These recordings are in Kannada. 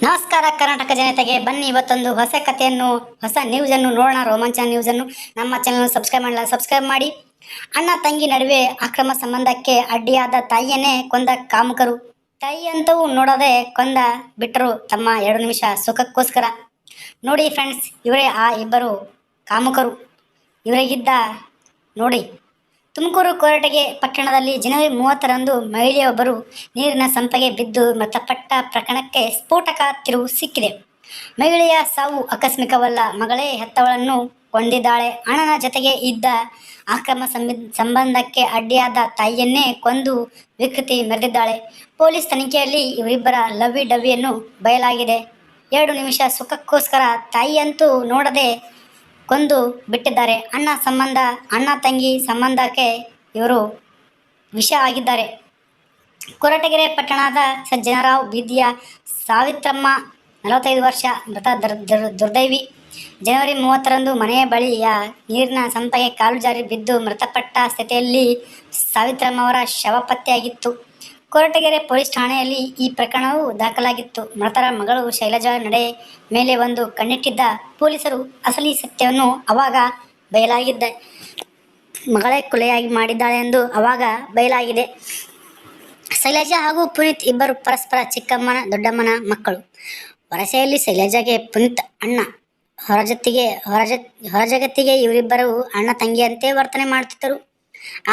ನಮಸ್ಕಾರ ಕರ್ನಾಟಕ ಜನತೆಗೆ. ಬನ್ನಿ ಇವತ್ತೊಂದು ಹೊಸ ಕಥೆಯನ್ನು, ಹೊಸ ನ್ಯೂಸನ್ನು ನೋಡೋಣ. ರೋಮಾಂಚನ ನ್ಯೂಸನ್ನು. ನಮ್ಮ ಚಾನಲ್ ಸಬ್ಸ್ಕ್ರೈಬ್ ಮಾಡಲ್ಲ, ಸಬ್ಸ್ಕ್ರೈಬ್ ಮಾಡಿ. ಅಣ್ಣ ತಂಗಿ ನಡುವೆ ಅಕ್ರಮ ಸಂಬಂಧಕ್ಕೆ ಅಡ್ಡಿಯಾದ ತಾಯಿಯನ್ನೇ ಕೊಂದ ಕಾಮುಕರು. ತಾಯಿಯಂತೂ ನೋಡದೆ ಕೊಂದ ಬಿಟ್ಟರು ತಮ್ಮ 2 ನಿಮಿಷ ಸುಖಕ್ಕೋಸ್ಕರ. ನೋಡಿ ಫ್ರೆಂಡ್ಸ್, ಇವರೇ ಆ ಇಬ್ಬರು ಕಾಮುಕರು. ಇವರಿಗಿದ್ದ ನೋಡಿ. ತುಮಕೂರು ಕೊರಟಗೆ ಪಟ್ಟಣದಲ್ಲಿ ಜನವರಿ 30ರಂದು ಮಹಿಳೆಯೊಬ್ಬರು ನೀರಿನ ಸಂಪಗೆ ಬಿದ್ದು ಮೃತಪಟ್ಟ ಪ್ರಕರಣಕ್ಕೆ ಸ್ಫೋಟಕ ತಿರುವು ಸಿಕ್ಕಿದೆ. ಮಹಿಳೆಯ ಸಾವು ಆಕಸ್ಮಿಕವಲ್ಲ, ಮಗಳೇ ಹೆತ್ತವಳನ್ನು ಕೊಂದಿದ್ದಾಳೆ. ಅಣ್ಣನ ಜತೆಗೆ ಇದ್ದ ಅಕ್ರಮ ಸಂಬಂಧಕ್ಕೆ ಅಡ್ಡಿಯಾದ ತಾಯಿಯನ್ನೇ ಕೊಂದು ವಿಕೃತಿ ಮೆರೆದಿದ್ದಾಳೆ. ಪೊಲೀಸ್ ತನಿಖೆಯಲ್ಲಿ ಇವರಿಬ್ಬರ ಲವ್ವಿ ಡವ್ವಿಯನ್ನು ಬಯಲಾಗಿದೆ. 2 ನಿಮಿಷ ಸುಖಕ್ಕೋಸ್ಕರ ತಾಯಿಯಂತೂ ನೋಡದೆ ಕೊಂದು ಬಿಟ್ಟಿದ್ದಾರೆ. ಅಣ್ಣ ತಂಗಿ ಸಂಬಂಧಕ್ಕೆ ಇವರು ವಿಷ ಆಗಿದ್ದಾರೆ. ಕೊರಟಗೆರೆ ಪಟ್ಟಣದ ಸಜ್ಜನರಾವ್ ಬೀದಿಯ ಸಾವಿತ್ರಮ್ಮ 45 ವರ್ಷ ಮೃತ ದುರ್ದೈವಿ. ಜನವರಿ 30ರಂದು ಮನೆಯ ಬಳಿಯ ನೀರಿನ ಸಂಪಗೆ ಕಾಲು ಜಾರಿ ಬಿದ್ದು ಮೃತಪಟ್ಟ ಸ್ಥಿತಿಯಲ್ಲಿ ಸಾವಿತ್ರಮ್ಮ ಅವರ ಶವ ಪತ್ತೆಯಾಗಿತ್ತು. ಕೊರಟಗೆರೆ ಪೊಲೀಸ್ ಠಾಣೆಯಲ್ಲಿ ಈ ಪ್ರಕರಣವು ದಾಖಲಾಗಿತ್ತು. ಮೃತರ ಮಗಳು ಶೈಲಜಾ ನಡೆ ಮೇಲೆ ಒಂದು ಕಣ್ಣಿಟ್ಟಿದ್ದ ಪೊಲೀಸರು ಅಸಲಿ ಸತ್ಯವನ್ನು ಅವಾಗ ಬಯಲಾಗಿದೆ. ಮಗಳೇ ಕೊಲೆಯಾಗಿ ಮಾಡಿದ್ದಾಳೆ ಎಂದು ಅವಾಗ ಬಯಲಾಗಿದೆ. ಶೈಲಜಾ ಹಾಗೂ ಪುನೀತ್ ಇಬ್ಬರು ಪರಸ್ಪರ ಚಿಕ್ಕಮ್ಮನ ದೊಡ್ಡಮ್ಮನ ಮಕ್ಕಳು. ವರಸೆಯಲ್ಲಿ ಶೈಲಜಾಗೆ ಪುನೀತ್ ಅಣ್ಣ, ಹೊರಜಗತ್ತಿಗೆ ಇವರಿಬ್ಬರು ಅಣ್ಣ ತಂಗಿಯಂತೆ ವರ್ತನೆ ಮಾಡುತ್ತಿದ್ದರು.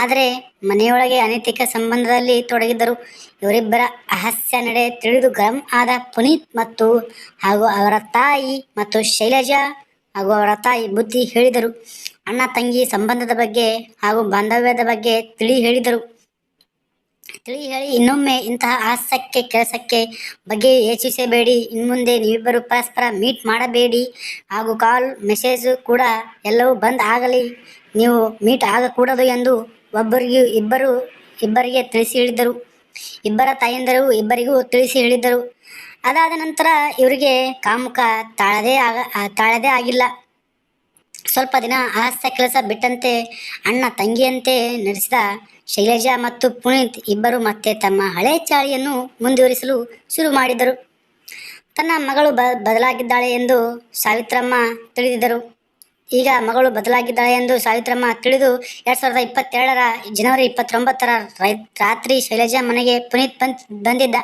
ಆದರೆ ಮನೆಯೊಳಗೆ ಅನೈತಿಕ ಸಂಬಂಧದಲ್ಲಿ ತೊಡಗಿದ್ದರು. ಇವರಿಬ್ಬರ ಅಹಸ್ಯ ನಡೆ ತಿಳಿದು ಗರಂ ಆದ ಪುನೀತ್ ಹಾಗೂ ಅವರ ತಾಯಿ ಮತ್ತು ಶೈಲಜಾ ಹಾಗೂ ಅವರ ತಾಯಿ ಬುದ್ಧಿ ಹೇಳಿದರು. ಅಣ್ಣ ತಂಗಿ ಸಂಬಂಧದ ಬಗ್ಗೆ ಹಾಗೂ ಬಾಂಧವ್ಯದ ಬಗ್ಗೆ ತಿಳಿ ಹೇಳಿ ಇನ್ನೊಮ್ಮೆ ಇಂತಹ ಅಹಸ್ಯಕ್ಕೆ ಕೆಲಸಕ್ಕೆ ಬಗ್ಗೆ ಯೋಚಿಸಬೇಡಿ. ಇನ್ಮುಂದೆ ನೀವಿಬ್ಬರು ಪರಸ್ಪರ ಮೀಟ್ ಮಾಡಬೇಡಿ ಹಾಗೂ ಕಾಲ್ ಮೆಸೇಜ್ ಕೂಡ ಎಲ್ಲವೂ ಬಂದ್ ಆಗಲಿ. ನೀವು ಮೀಟ್ ಆಗಕೂಡದು ಎಂದು ಇಬ್ಬರಿಗೆ ತಿಳಿಸಿ ಹೇಳಿದರು. ಇಬ್ಬರ ತಾಯಂದಿರು ಇಬ್ಬರಿಗೂ ತಿಳಿಸಿ ಹೇಳಿದ್ದರು. ಅದಾದ ನಂತರ ಇವರಿಗೆ ಕಾಮುಕ ತಾಳದೇ ಆಗಿಲ್ಲ. ಸ್ವಲ್ಪ ದಿನ ಅಹಸ್ಯ ಕೆಲಸ ಬಿಟ್ಟಂತೆ ಅಣ್ಣ ತಂಗಿಯಂತೆ ನಡೆಸಿದ ಶೈಲಜಾ ಮತ್ತು ಪುನೀತ್ ಇಬ್ಬರು ಮತ್ತೆ ತಮ್ಮ ಹಳೆ ಚಾಳಿಯನ್ನು ಮುಂದುವರಿಸಲು ಶುರು ಮಾಡಿದರು. ತನ್ನ ಮಗಳು ಬದಲಾಗಿದ್ದಾಳೆ ಎಂದು ಸಾವಿತ್ರಮ್ಮ ತಿಳಿದಿದ್ದರು. ಈಗ ಮಗಳು ಬದಲಾಗಿದ್ದಾಳೆ ಎಂದು ಸಾವಿತ್ರಮ್ಮ ತಿಳಿದು 2022ರ ಜನವರಿ 29ರ ರಾತ್ರಿ ಶೈಲಜಾ ಮನೆಗೆ ಪುನೀತ್ ಬಂದಿದ್ದ.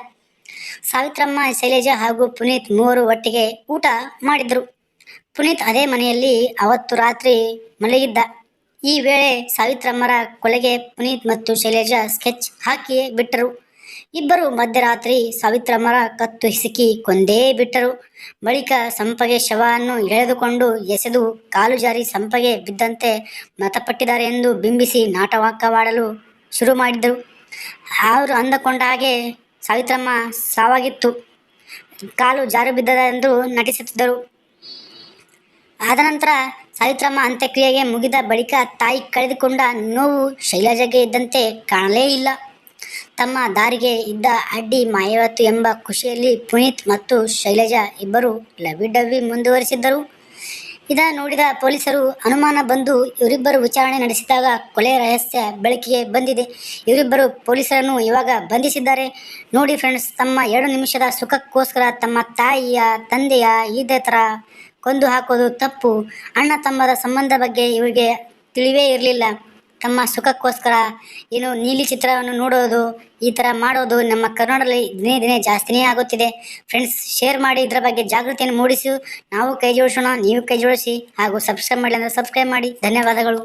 ಸಾವಿತ್ರಮ್ಮ, ಶೈಲಜಾ ಹಾಗೂ ಪುನೀತ್ ಮೂವರು ಒಟ್ಟಿಗೆ ಊಟ ಮಾಡಿದ್ರು. ಪುನೀತ್ ಅದೇ ಮನೆಯಲ್ಲಿ ಅವತ್ತು ರಾತ್ರಿ ಮಲಗಿದ್ದ. ಈ ವೇಳೆ ಸಾವಿತ್ರಮ್ಮರ ಕೊಲೆಗೆ ಪುನೀತ್ ಮತ್ತು ಶೈಲಜಾ ಸ್ಕೆಚ್ ಹಾಕಿ ಬಿಟ್ಟರು. ಇಬ್ಬರು ಮಧ್ಯರಾತ್ರಿ ಸಾವಿತ್ರಮ್ಮರ ಕತ್ತು ಹಿಸುಕಿ ಕೊಂದೇ ಬಿಟ್ಟರು. ಬಳಿಕ ಸಂಪಗೆ ಶವವನ್ನು ಎಳೆದುಕೊಂಡು ಎಸೆದು ಕಾಲು ಜಾರಿ ಸಂಪಗೆ ಬಿದ್ದಂತೆ ಮೃತಪಟ್ಟಿದ್ದಾರೆ ಎಂದು ಬಿಂಬಿಸಿ ನಾಟಕವಾಡಲು ಶುರು ಮಾಡಿದರು. ಅವರು ಅಂದುಕೊಂಡ ಹಾಗೆ ಸಾವಿತ್ರಮ್ಮ ಸಾವಾಗಿತ್ತು, ಕಾಲು ಜಾರು ಬಿದ್ದದ ಎಂದು ನಟಿಸುತ್ತಿದ್ದರು. ಆದನಂತರ ಸಾವಿತ್ರಮ್ಮ ಅಂತ್ಯಕ್ರಿಯೆಗೆ ಮುಗಿದ ಬಳಿಕ ತಾಯಿ ಕಳೆದುಕೊಂಡ ನೋವು ಶೈಲಜಾಗೆ ಇದ್ದಂತೆ ಕಾಣಲೇ ಇಲ್ಲ. ತಮ್ಮ ದಾರಿಗೆ ಇದ್ದ ಅಡ್ಡಿ ಮಾಯವಾಯಿತು ಎಂಬ ಖುಷಿಯಲ್ಲಿ ಪುನೀತ್ ಮತ್ತು ಶೈಲಜಾ ಇಬ್ಬರು ಲವ್ವಿ ಡವ್ವಿ ಮುಂದುವರಿಸಿದ್ದರು. ಇದನ್ನು ನೋಡಿದ ಪೊಲೀಸರು ಅನುಮಾನ ಬಂದು ಇವರಿಬ್ಬರು ವಿಚಾರಣೆ ನಡೆಸಿದಾಗ ಕೊಲೆ ರಹಸ್ಯ ಬೆಳಕಿಗೆ ಬಂದಿದೆ. ಇವರಿಬ್ಬರು ಪೊಲೀಸರನ್ನು ಇವಾಗ ಬಂಧಿಸಿದ್ದಾರೆ. ನೋಡಿ ಫ್ರೆಂಡ್ಸ್, ತಮ್ಮ 2 ನಿಮಿಷದ ಸುಖಕ್ಕೋಸ್ಕರ ತಮ್ಮ ತಾಯಿಯ ತಂದೆಯ ಇದೇ ಥರ ಕೊಂದು ಹಾಕೋದು ತಪ್ಪು. ಅಣ್ಣ ತಮ್ಮದ ಸಂಬಂಧ ಬಗ್ಗೆ ಇವರಿಗೆ ತಿಳಿವೇ ಇರಲಿಲ್ಲ. ತಮ್ಮ ಸುಖಕ್ಕೋಸ್ಕರ ಏನು ನೀಲಿ ಚಿತ್ರವನ್ನು ನೋಡೋದು, ಈ ಥರ ಮಾಡೋದು ನಮ್ಮ ಕನ್ನಡದಲ್ಲಿ ದಿನೇ ದಿನೇ ಜಾಸ್ತಿನೇ ಆಗುತ್ತಿದೆ. ಫ್ರೆಂಡ್ಸ್, ಶೇರ್ ಮಾಡಿ, ಇದರ ಬಗ್ಗೆ ಜಾಗೃತಿಯನ್ನು ಮೂಡಿಸಿ ನಾವು ಕೈ ಜೋಡಿಸೋಣ. ನೀವು ಕೈ ಜೋಡಿಸಿ ಹಾಗೂ ಸಬ್ಸ್ಕ್ರೈಬ್ ಮಾಡಿ ಅಂದರೆ ಸಬ್ಸ್ಕ್ರೈಬ್ ಮಾಡಿ. ಧನ್ಯವಾದಗಳು.